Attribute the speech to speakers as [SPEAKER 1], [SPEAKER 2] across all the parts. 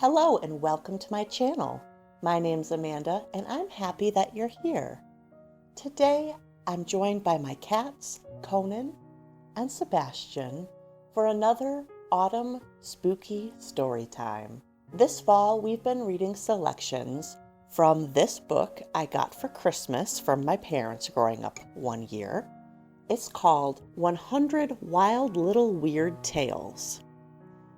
[SPEAKER 1] Hello and welcome to my channel. My name's Amanda and I'm happy that you're here. Today I'm joined by my cats, Conan and Sebastian, for another autumn spooky story time. This fall we've been reading selections from this book I got for Christmas from my parents growing up one year. It's called 100 Wild Little Weird Tales.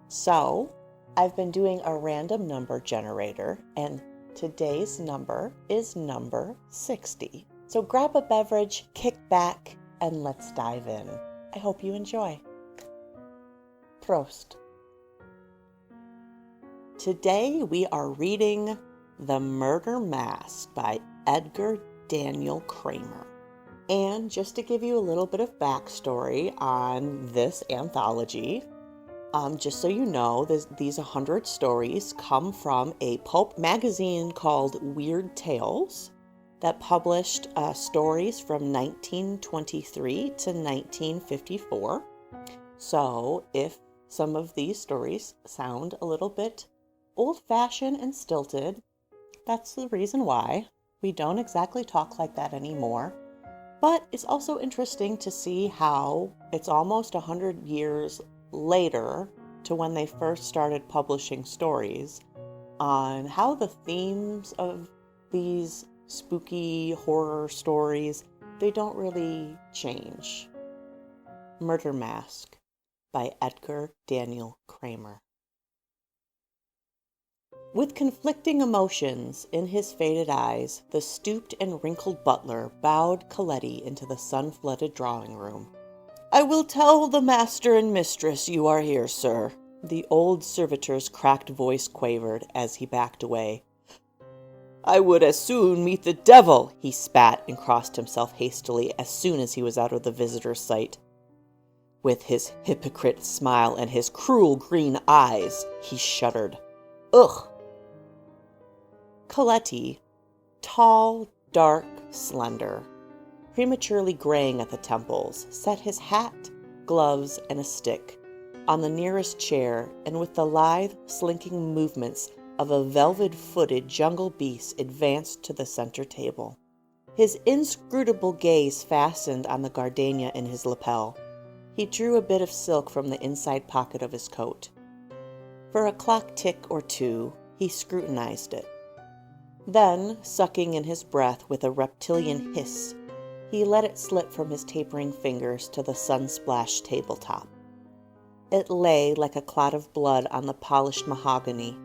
[SPEAKER 1] So, I've been doing a random number generator, and today's number is number 60. So grab a beverage, kick back, and let's dive in. I hope you enjoy. Prost. Today we are reading The Murder Mask by Edgar Daniel Kramer. And just to give you a little bit of backstory on this anthology, just so you know, these 100 stories come from a pulp magazine called Weird Tales that published stories from 1923 to 1954. So if some of these stories sound a little bit old-fashioned and stilted, that's the reason why. We don't exactly talk like that anymore. But it's also interesting to see how it's almost 100 years later to when they first started publishing stories on how the themes of these spooky horror stories, they don't really change. Murder Mask by Edgar Daniel Kramer. With conflicting emotions in his faded eyes, the stooped and wrinkled butler bowed Coletti into the sun-flooded drawing room. "I will tell the master and mistress you are here, sir," the old servitor's cracked voice quavered as he backed away. "I would as soon meet the devil," he spat and crossed himself hastily as soon as he was out of the visitor's sight. With his hypocrite smile and his cruel green eyes, he shuddered. Ugh! Coletti, tall, dark, slender, prematurely graying at the temples, set his hat, gloves, and a stick on the nearest chair, and with the lithe, slinking movements of a velvet-footed jungle beast advanced to the center table. His inscrutable gaze fastened on the gardenia in his lapel. He drew a bit of silk from the inside pocket of his coat. For a clock tick or two, he scrutinized it. Then, sucking in his breath with a reptilian hiss, he let it slip from his tapering fingers to the sun-splashed tabletop. It lay like a clot of blood on the polished mahogany.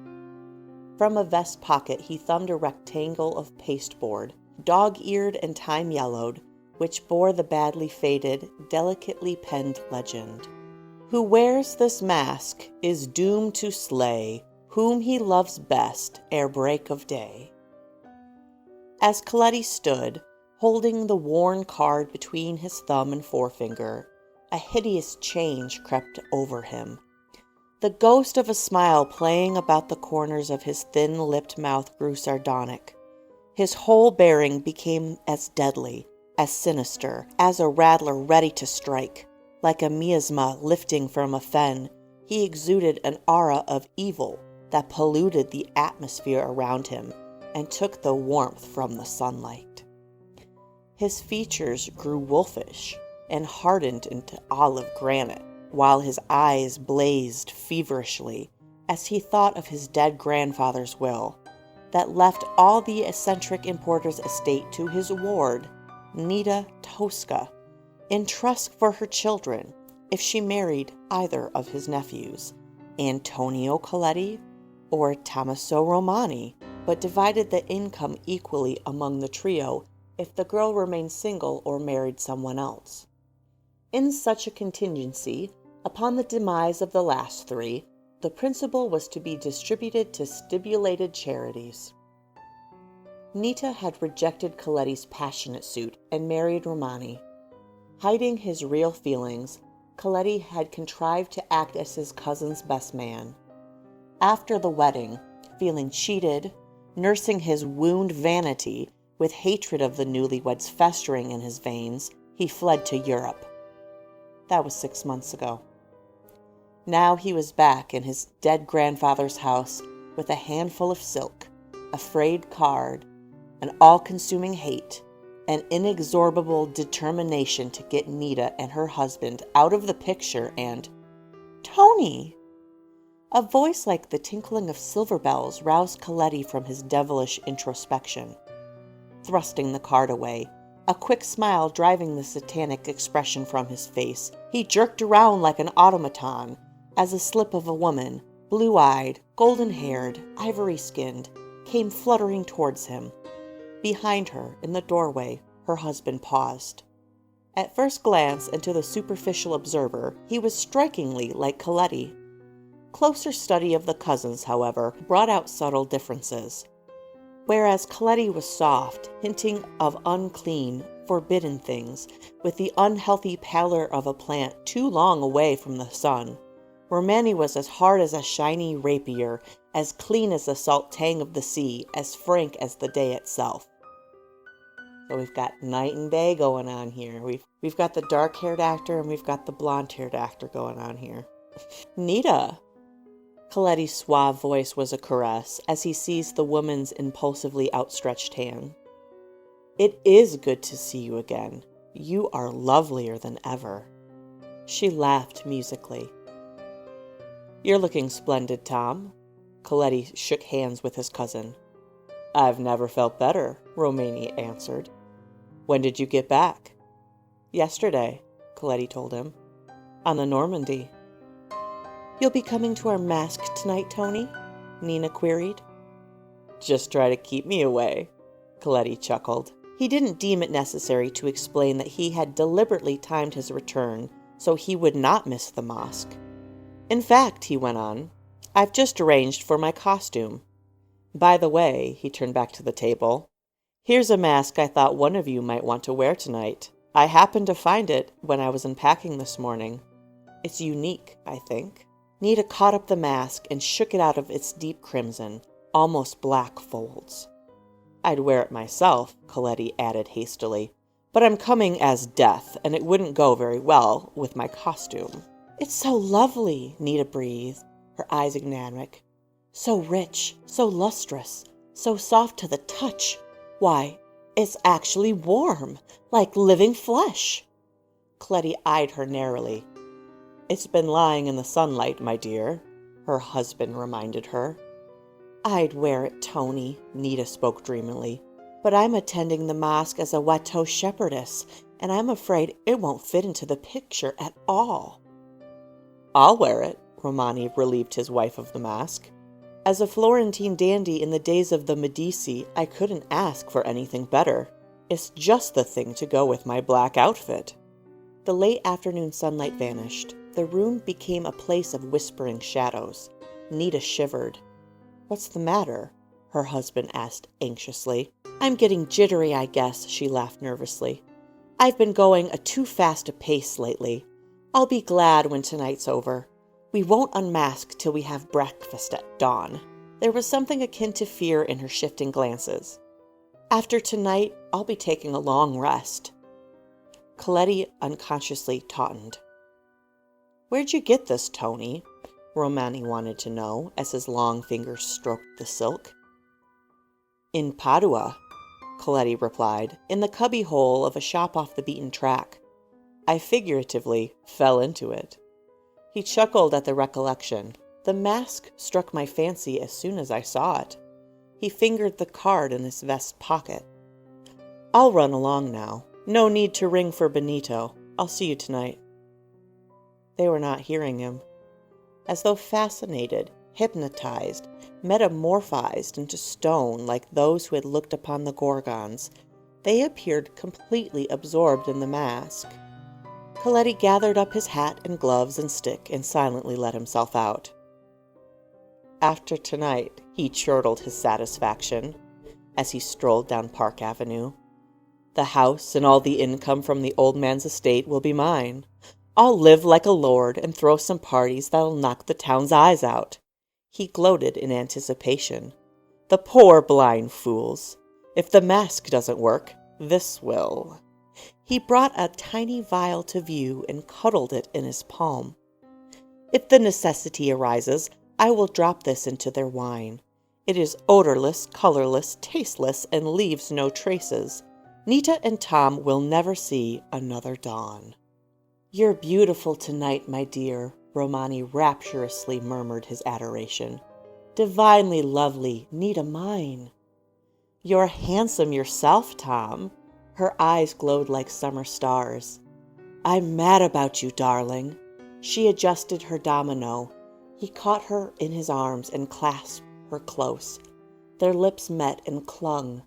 [SPEAKER 1] From a vest pocket he thumbed a rectangle of pasteboard, dog-eared and time-yellowed, which bore the badly faded, delicately penned legend. "Who wears this mask is doomed to slay whom he loves best ere break of day." As Coletti stood, holding the worn card between his thumb and forefinger, a hideous change crept over him. The ghost of a smile playing about the corners of his thin-lipped mouth grew sardonic. His whole bearing became as deadly, as sinister, as a rattler ready to strike. Like a miasma lifting from a fen, he exuded an aura of evil that polluted the atmosphere around him and took the warmth from the sunlight. His features grew wolfish and hardened into olive granite, while his eyes blazed feverishly as he thought of his dead grandfather's will that left all the eccentric importer's estate to his ward, Nita Tosca, in trust for her children if she married either of his nephews, Antonio Coletti or Tommaso Romani, but divided the income equally among the trio if the girl remained single or married someone else. In such a contingency, upon the demise of the last three, the principal was to be distributed to stipulated charities. Nita had rejected Coletti's passionate suit and married Romani. Hiding his real feelings, Coletti had contrived to act as his cousin's best man. After the wedding, feeling cheated, nursing his wound vanity with hatred of the newlyweds festering in his veins, he fled to Europe. That was 6 months ago. Now he was back in his dead grandfather's house, with a handful of silk, a frayed card, an all-consuming hate, an inexorable determination to get Nita and her husband out of the picture, and Tony! A voice like the tinkling of silver bells roused Coletti from his devilish introspection. Thrusting the card away, a quick smile driving the satanic expression from his face, he jerked around like an automaton as a slip of a woman, blue-eyed, golden-haired, ivory-skinned, came fluttering towards him. Behind her, in the doorway, her husband paused. At first glance and to the superficial observer, he was strikingly like Coletti. Closer study of the cousins, however, brought out subtle differences. Whereas Coletti was soft, hinting of unclean, forbidden things, with the unhealthy pallor of a plant too long away from the sun, Romani was as hard as a shiny rapier, as clean as the salt tang of the sea, as frank as the day itself. So we've got night and day going on here. We've got the dark-haired actor and we've got the blonde-haired actor going on here. Nita! Coletti's suave voice was a caress as he seized the woman's impulsively outstretched hand. It is good to see you again. You are lovelier than ever. She laughed musically. You're looking splendid, Tom. Coletti shook hands with his cousin. I've never felt better, Romani answered. When did you get back? Yesterday, Coletti told him. On the Normandy. You'll be coming to our mask tonight, Tony? Nina queried. Just try to keep me away, Coletti chuckled. He didn't deem it necessary to explain that he had deliberately timed his return so he would not miss the mosque. In fact, he went on, I've just arranged for my costume. By the way, he turned back to the table, here's a mask I thought one of you might want to wear tonight. I happened to find it when I was unpacking this morning. It's unique, I think. Nita caught up the mask and shook it out of its deep crimson, almost black folds. I'd wear it myself, Coletti added hastily, but I'm coming as Death, and it wouldn't go very well with my costume. It's so lovely, Nita breathed, her eyes enigmatic. So rich, so lustrous, so soft to the touch. Why, it's actually warm, like living flesh. Coletti eyed her narrowly. It's been lying in the sunlight, my dear, her husband reminded her. I'd wear it, Tony, Nita spoke dreamily, but I'm attending the mosque as a Watteau shepherdess, and I'm afraid it won't fit into the picture at all. I'll wear it, Romani relieved his wife of the mask. As a Florentine dandy in the days of the Medici, I couldn't ask for anything better. It's just the thing to go with my black outfit. The late afternoon sunlight vanished. The room became a place of whispering shadows. Nita shivered. What's the matter? Her husband asked anxiously. I'm getting jittery, I guess, she laughed nervously. I've been going too fast a pace lately. I'll be glad when tonight's over. We won't unmask till we have breakfast at dawn. There was something akin to fear in her shifting glances. After tonight, I'll be taking a long rest. Coletti unconsciously tautened. Where'd you get this, Tony? Romani wanted to know as his long fingers stroked the silk. In Padua, Coletti replied, in the cubbyhole of a shop off the beaten track. I figuratively fell into it. He chuckled at the recollection. The mask struck my fancy as soon as I saw it. He fingered the card in his vest pocket. I'll run along now. No need to ring for Benito. I'll see you tonight. They were not hearing him. As though fascinated, hypnotized, metamorphized into stone like those who had looked upon the Gorgons, they appeared completely absorbed in the mask. Coletti gathered up his hat and gloves and stick and silently let himself out. After tonight, he chortled his satisfaction as he strolled down Park Avenue. The house and all the income from the old man's estate will be mine. I'll live like a lord and throw some parties that'll knock the town's eyes out. He gloated in anticipation. The poor blind fools. If the mask doesn't work, this will. He brought a tiny vial to view and cuddled it in his palm. If the necessity arises, I will drop this into their wine. It is odorless, colorless, tasteless, and leaves no traces. Nita and Tom will never see another dawn. You're beautiful tonight, my dear, Romani rapturously murmured his adoration. Divinely lovely, Nita mine. You're handsome yourself, Tom. Her eyes glowed like summer stars. I'm mad about you, darling. She adjusted her domino. He caught her in his arms and clasped her close. Their lips met and clung.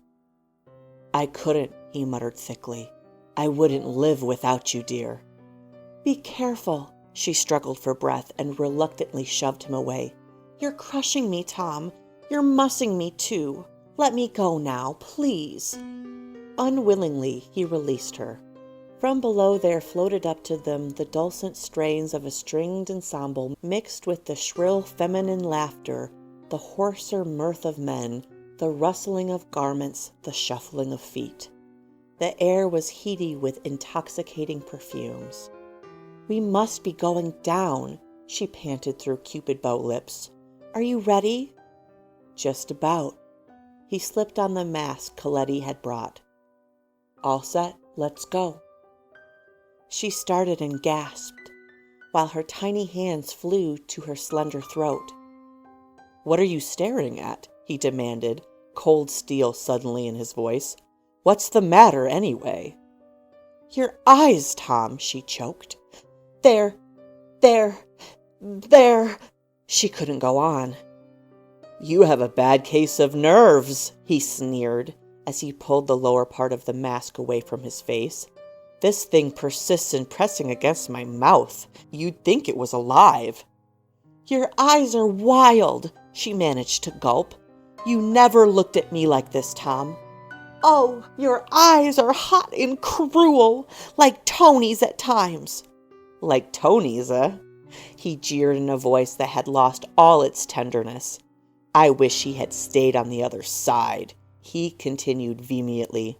[SPEAKER 1] I couldn't, he muttered thickly. I wouldn't live without you, dear. Be careful, she struggled for breath and reluctantly shoved him away. You're crushing me, Tom. You're mussing me, too. Let me go now, please. Unwillingly, he released her. From below there floated up to them the dulcet strains of a stringed ensemble mixed with the shrill feminine laughter, the hoarser mirth of men, the rustling of garments, the shuffling of feet. The air was heady with intoxicating perfumes. We must be going down, she panted through cupid bow lips. Are you ready? Just about. He slipped on the mask Coletti had brought. All set, let's go. She started and gasped, while her tiny hands flew to her slender throat. What are you staring at? He demanded, cold steel suddenly in his voice. What's the matter, anyway? Your eyes, Tom, she choked. There. She couldn't go on. You have a bad case of nerves, he sneered, as he pulled the lower part of the mask away from his face. This thing persists in pressing against my mouth. You'd think it was alive. Your eyes are wild, she managed to gulp. You never looked at me like this, Tom. Oh, your eyes are hot and cruel, like Tony's at times. Like Tony's, eh? He jeered in a voice that had lost all its tenderness. I wish he had stayed on the other side, he continued vehemently.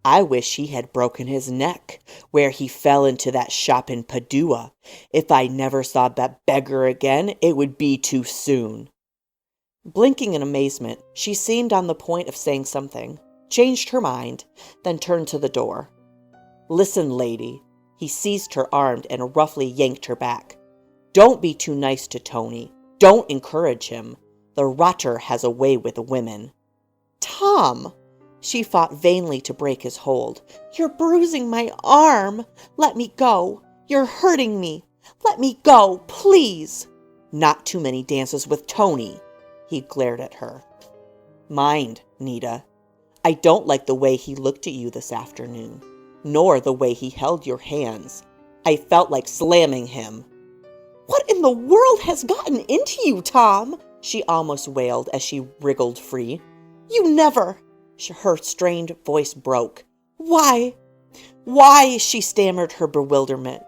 [SPEAKER 1] I wish he had broken his neck, where he fell into that shop in Padua. If I never saw that beggar again, it would be too soon. Blinking in amazement, she seemed on the point of saying something, changed her mind, then turned to the door. Listen, lady. He seized her arm and roughly yanked her back. Don't be too nice to Tony. Don't encourage him. The rotter has a way with women. Tom! She fought vainly to break his hold. You're bruising my arm. Let me go. You're hurting me. Let me go, please. Not too many dances with Tony. He glared at her. Mind, Nita. I don't like the way he looked at you this afternoon, nor the way he held your hands. I felt like slamming him. What in the world has gotten into you, Tom? She almost wailed as she wriggled free. You never... Her strained voice broke. Why, she stammered her bewilderment.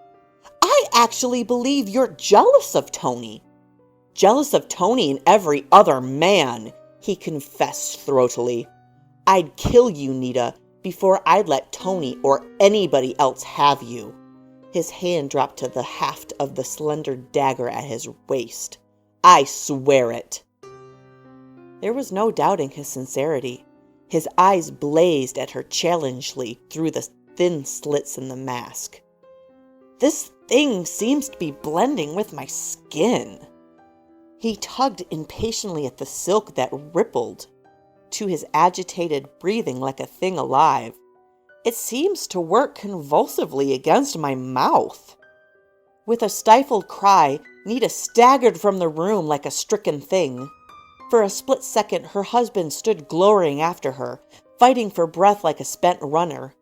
[SPEAKER 1] I actually believe you're jealous of Tony. Jealous of Tony and every other man, he confessed throatily. I'd kill you, Nita, before I'd let Tony or anybody else have you. His hand dropped to the haft of the slender dagger at his waist. I swear it. There was no doubting his sincerity. His eyes blazed at her challengingly through the thin slits in the mask. This thing seems to be blending with my skin. He tugged impatiently at the silk that rippled to his agitated breathing like a thing alive. It seems to work convulsively against my mouth. With a stifled cry, Nita staggered from the room like a stricken thing. For a split second, her husband stood glorying after her, fighting for breath like a spent runner.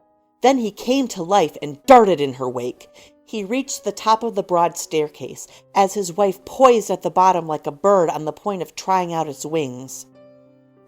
[SPEAKER 1] Then he came to life and darted in her wake. He reached the top of the broad staircase, as his wife poised at the bottom like a bird on the point of trying out its wings.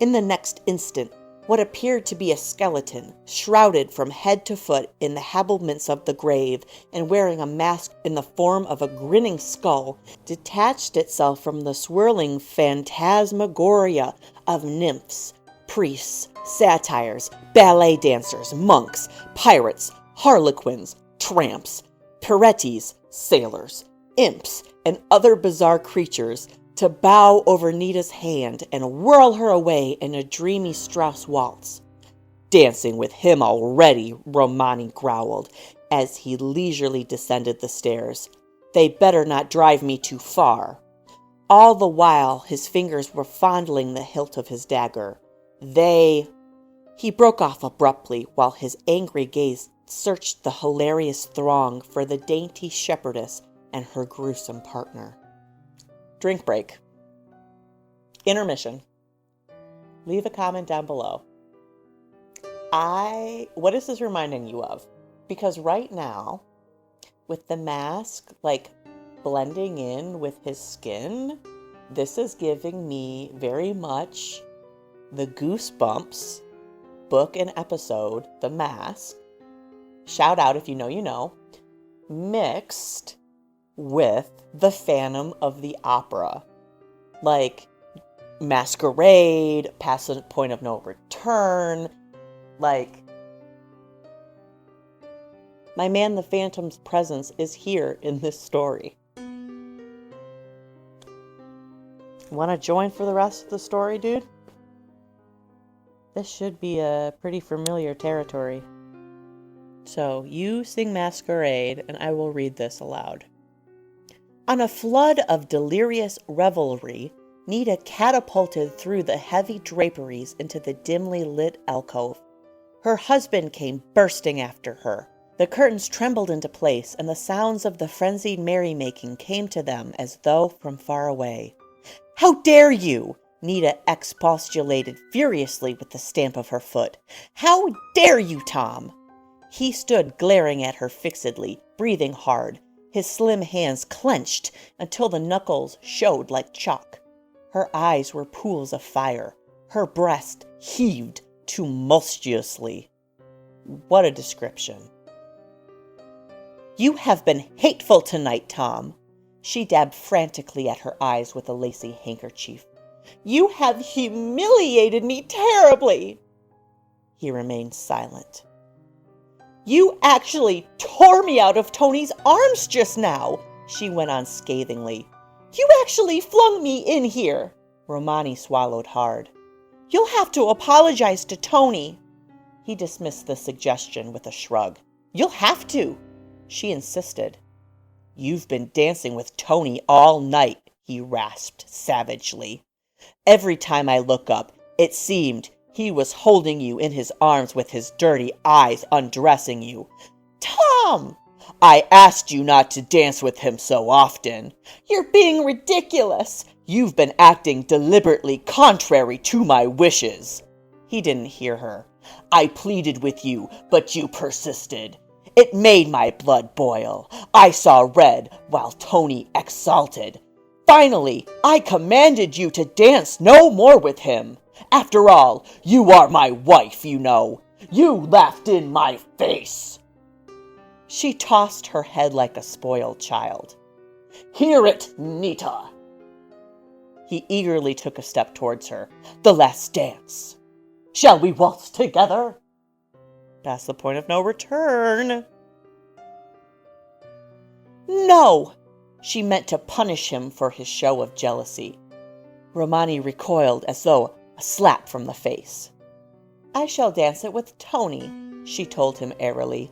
[SPEAKER 1] In the next instant, what appeared to be a skeleton, shrouded from head to foot in the habiliments of the grave and wearing a mask in the form of a grinning skull, detached itself from the swirling phantasmagoria of nymphs, priests, satyrs, ballet dancers, monks, pirates, harlequins, tramps, Perettis, sailors, imps, and other bizarre creatures, to bow over Nita's hand and whirl her away in a dreamy Strauss waltz. Dancing with him already, Romani growled as he leisurely descended the stairs. They better not drive me too far. All the while, his fingers were fondling the hilt of his dagger. He broke off abruptly while his angry gaze searched the hilarious throng for the dainty shepherdess and her gruesome partner. Drink break. Intermission. Leave a comment down below. What is this reminding you of? Because right now, with the mask blending in with his skin, this is giving me very much the Goosebumps book and episode, The Mask. Shout out if you know you know. Mixed with the Phantom of the Opera. Like Masquerade, Past the Point of No Return. Like, my man the Phantom's presence is here in this story. Want to join for the rest of the story, dude? This should be a pretty familiar territory. So, you sing Masquerade, and I will read this aloud. On a flood of delirious revelry, Nita catapulted through the heavy draperies into the dimly lit alcove. Her husband came bursting after her. The curtains trembled into place, and the sounds of the frenzied merrymaking came to them as though from far away. "How dare you!" Nita expostulated furiously with the stamp of her foot. "How dare you, Tom!" He stood glaring at her fixedly, breathing hard, his slim hands clenched until the knuckles showed like chalk. Her eyes were pools of fire. Her breast heaved tumultuously. What a description. "You have been hateful tonight, Tom." She dabbed frantically at her eyes with a lacy handkerchief. "You have humiliated me terribly." He remained silent. "You actually tore me out of Tony's arms just now," she went on scathingly. "You actually flung me in here." Romani swallowed hard. "You'll have to apologize to Tony." He dismissed the suggestion with a shrug. "You'll have to," she insisted. "You've been dancing with Tony all night," he rasped savagely. "Every time I look up, it seemed he was holding you in his arms with his dirty eyes undressing you." "Tom!" "I asked you not to dance with him so often." "You're being ridiculous." "You've been acting deliberately contrary to my wishes." He didn't hear her. "I pleaded with you, but you persisted. It made my blood boil. I saw red while Tony exulted. Finally, I commanded you to dance no more with him. After all, you are my wife, you know. You laughed in my face." She tossed her head like a spoiled child. "Hear it, Nita." He eagerly took a step towards her. "The last dance. Shall we waltz together?" "Past the point of no return." "No!" She meant to punish him for his show of jealousy. Romani recoiled as though a slap from the face. "I shall dance it with Tony," she told him airily.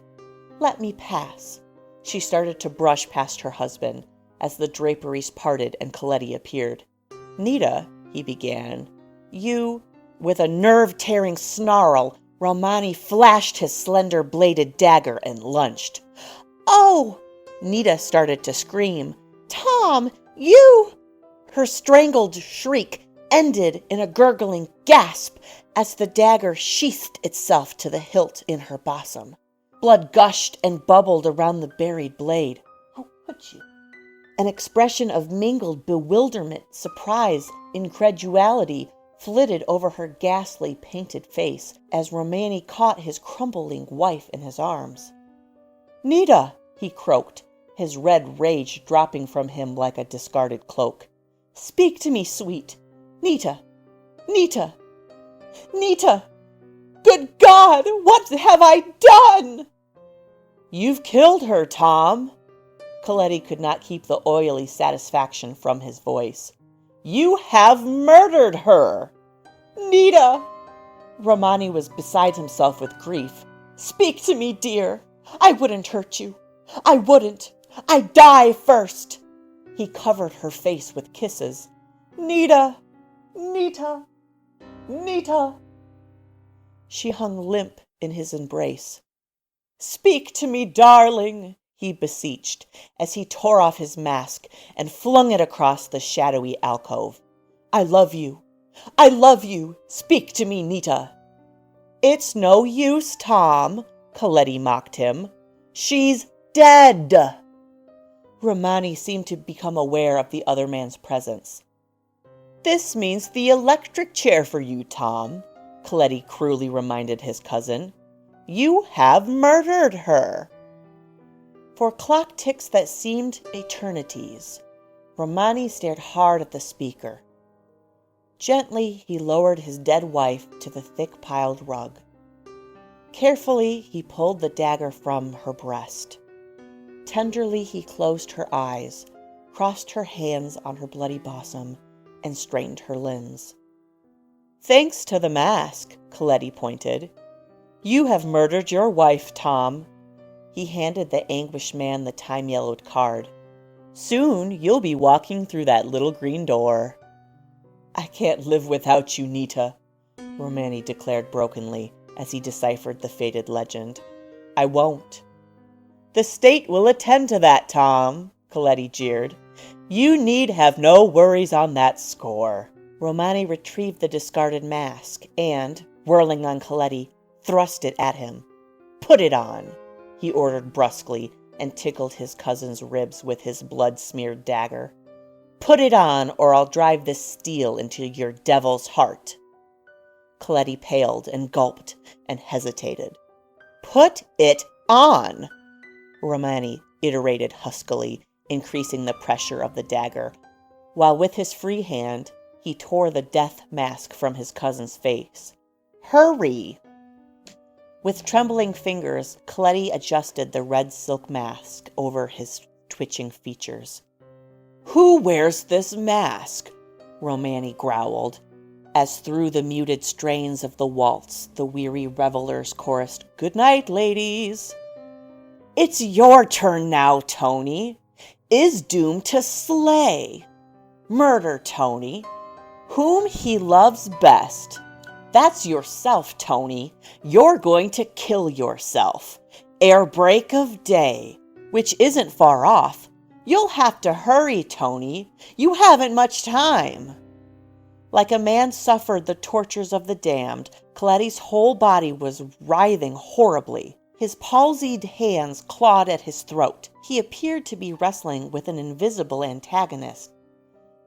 [SPEAKER 1] "Let me pass." She started to brush past her husband as the draperies parted and Coletti appeared. "Nita," he began, "you—" With a nerve-tearing snarl, Romani flashed his slender-bladed dagger and lunged. "Oh!" Nita started to scream. "Tom, you—" Her strangled shriek ended in a gurgling gasp as the dagger sheathed itself to the hilt in her bosom. Blood gushed and bubbled around the buried blade. "How could you?" An expression of mingled bewilderment, surprise, incredulity flitted over her ghastly painted face as Romani caught his crumbling wife in his arms. "Nita!" he croaked, his red rage dropping from him like a discarded cloak. "Speak to me, sweet. Nita! Nita! Nita! Good God, what have I done?" "You've killed her, Tom." Coletti could not keep the oily satisfaction from his voice. You have murdered her! Nita! Romani was beside himself with grief. Speak to me, dear. I wouldn't hurt you. I wouldn't. I'd die first. He covered her face with kisses. Nita! Nita! Nita! She hung limp in his embrace. Speak to me, darling, he beseeched, as he tore off his mask and flung it across the shadowy alcove. I love you. I love you. Speak to me, Nita. It's no use, Tom, Coletti mocked him. She's dead. Romani seemed to become aware of the other man's presence. This means the electric chair for you, Tom, Coletti cruelly reminded his cousin. You have murdered her. For clock ticks that seemed eternities, Romani stared hard at the speaker. Gently, he lowered his dead wife to the thick-piled rug. Carefully, he pulled the dagger from her breast. Tenderly, he closed her eyes, crossed her hands on her bloody bosom, and straightened her limbs. Thanks to the mask, Coletti pointed. You have murdered your wife, Tom. He handed the anguished man the time-yellowed card. Soon you'll be walking through that little green door. I can't live without you, Nita, Romani declared brokenly as he deciphered the faded legend. I won't. The state will attend to that, Tom, Coletti jeered. You need have no worries on that score. Romani retrieved the discarded mask and, whirling on Coletti, thrust it at him. Put it on, he ordered brusquely and tickled his cousin's ribs with his blood-smeared dagger. Put it on, or I'll drive this steel into your devil's heart. Coletti paled and gulped and hesitated. Put it on, Romani iterated huskily, increasing the pressure of the dagger, while with his free hand he tore the death mask from his cousin's face. Hurry! With trembling fingers, Coletti adjusted the red silk mask over his twitching features. Who wears this mask? Romani growled, as through the muted strains of the waltz the weary revelers chorused, Good night, ladies. It's your turn now, Tony. Is doomed to slay. Murder, Tony. Whom he loves best. That's yourself, Tony. You're going to kill yourself. Ere break of day, which isn't far off. You'll have to hurry, Tony. You haven't much time. Like a man suffered the tortures of the damned, Coletti's whole body was writhing horribly. His palsied hands clawed at his throat. He appeared to be wrestling with an invisible antagonist.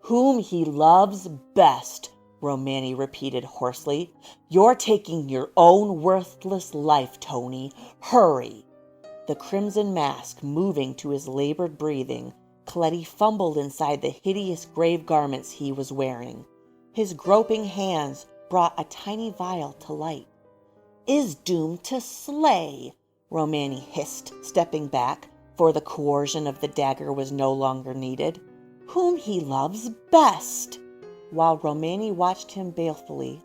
[SPEAKER 1] Whom he loves best, Romani repeated hoarsely. You're taking your own worthless life, Tony. Hurry! The crimson mask moving to his labored breathing, Coletti fumbled inside the hideous grave garments he was wearing. His groping hands brought a tiny vial to light. Is doomed to slay, Romani hissed, stepping back, for the coercion of the dagger was no longer needed. Whom he loves best. While Romani watched him balefully,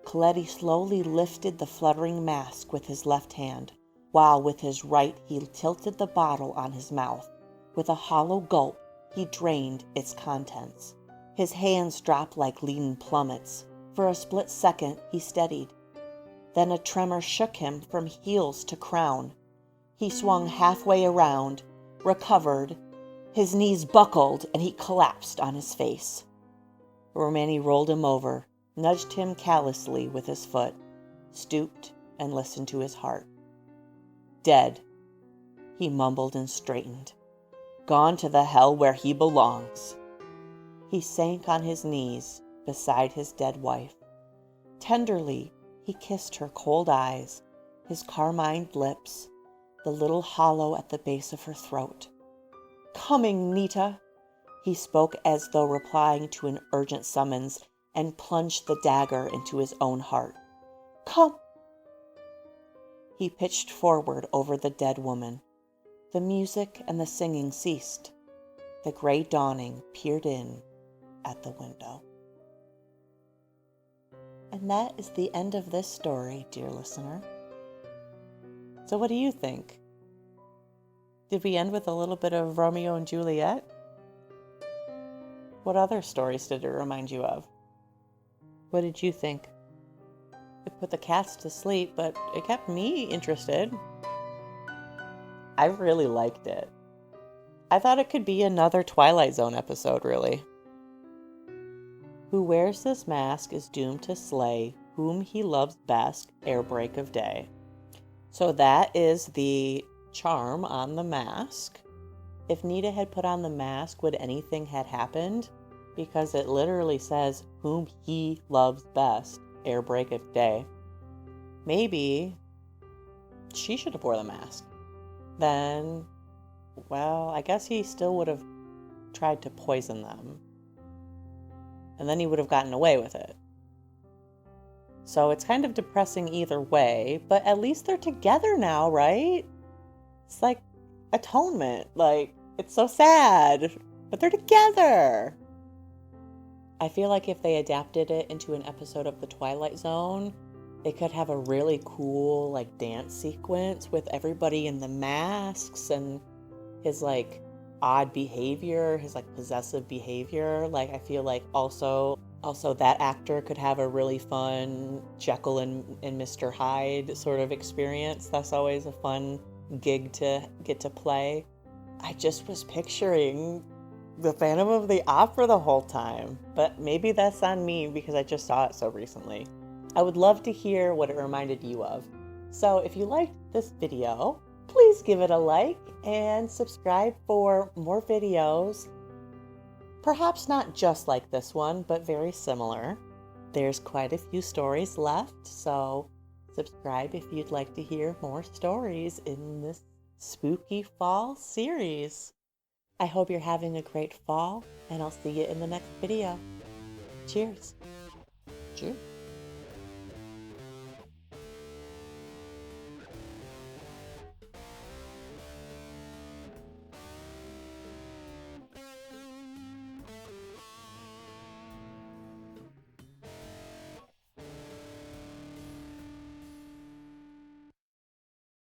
[SPEAKER 1] Coletti slowly lifted the fluttering mask with his left hand, while with his right he tilted the bottle on his mouth. With a hollow gulp, he drained its contents. His hands dropped like leaden plummets. For a split second, he steadied. Then a tremor shook him from heels to crown. He swung halfway around, recovered. His knees buckled, and he collapsed on his face. Romani rolled him over, nudged him callously with his foot, stooped, and listened to his heart. Dead, he mumbled and straightened. Gone to the hell where he belongs. He sank on his knees beside his dead wife. Tenderly, he kissed her cold eyes, his carmined lips, the little hollow at the base of her throat. Coming, Nita, he spoke as though replying to an urgent summons, and plunged the dagger into his own heart. Come. He pitched forward over the dead woman. The music and the singing ceased. The gray dawning peered in. at the window. And that is the end of this story, dear listener. So what do you think? Did we end with a little bit of Romeo and Juliet? What other stories did it remind you of? What did you think? It put the cats to sleep, but it kept me interested. I really liked it. I thought it could be another Twilight Zone episode, really. Who wears this mask is doomed to slay whom he loves best ere break of day. So that is the charm on the mask. If Nita had put on the mask, would anything had happened? Because it literally says whom he loves best ere break of day. Maybe she should have wore the mask. Then, well, I guess he still would have tried to poison them. And then he would have gotten away with it. So it's kind of depressing either way, but at least they're together now, right? It's like atonement. Like, it's so sad, but they're together. I feel like if they adapted it into an episode of The Twilight Zone, they could have a really cool, like, dance sequence with everybody in the masks and his, like, odd behavior, his, like, possessive behavior. Like, I feel like also that actor could have a really fun Jekyll and Mr. Hyde sort of experience. That's always a fun gig to get to play. I just was picturing the Phantom of the Opera the whole time, but maybe that's on me because I just saw it so recently. I would love to hear what it reminded you of. So if you liked this video, please give it a like and subscribe for more videos. Perhaps not just like this one, but very similar. There's quite a few stories left, so subscribe if you'd like to hear more stories in this spooky fall series. I hope you're having a great fall, and I'll see you in the next video. Cheers. Cheers.